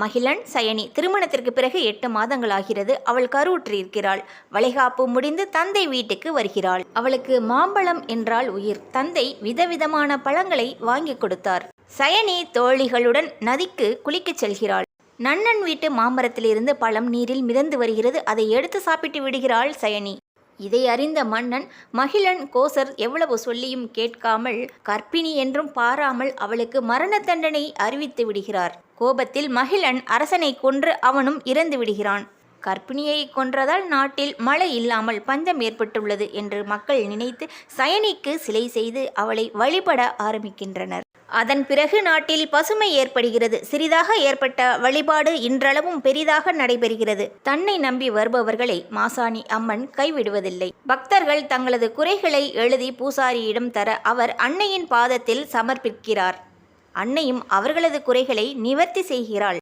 மகிழன் சயனி திருமணத்திற்கு பிறகு 8 மாதங்கள் ஆகிறது. அவள் கருவுற்றிருக்கிறாள். வளைகாப்பு முடிந்து தந்தை வீட்டுக்கு வருகிறாள். அவளுக்கு மாம்பழம் என்றால் உயிர். தந்தை விதவிதமான பழங்களை வாங்கி கொடுத்தார். சயனி தோழிகளுடன் நதிக்கு குளிக்கச் செல்கிறாள். நன்னன் வீட்டு மாமரத்திலிருந்து பழம் நீரில் மிதந்து வருகிறது. அதை எடுத்து சாப்பிட்டு விடுகிறாள் சயனி. இதை அறிந்த மன்னன் மகிழன் கோசர் எவ்வளவு சொல்லியும் கேட்காமல், கர்ப்பிணி என்றும் பாராமல் அவளுக்கு மரண தண்டனை அறிவித்து விடுகிறார். கோபத்தில் மகிழன் அரசனை கொன்று அவனும் இறந்து விடுகிறான். கர்ப்பிணியை கொன்றதால் நாட்டில் மழை இல்லாமல் பஞ்சம் ஏற்பட்டுள்ளது என்று மக்கள் நினைத்து சயனிக்கு சிலை செய்து அவளை வழிபட ஆரம்பிக்கின்றனர். அதன் பிறகு நாட்டில் பசுமை ஏற்படுகிறது. சிறிதாக ஏற்பட்ட வழிபாடு இன்றளவும் பெரிதாக நடைபெறுகிறது. தன்னை நம்பி வருபவர்களை மாசாணி அம்மன் கைவிடுவதில்லை. பக்தர்கள் தங்களது குறைகளை எழுதி பூசாரியிடம் தர அவர் அன்னையின் பாதத்தில் சமர்ப்பிக்கிறார். அன்னையும் அவர்களது குறைகளை நிவர்த்தி செய்கிறாள்.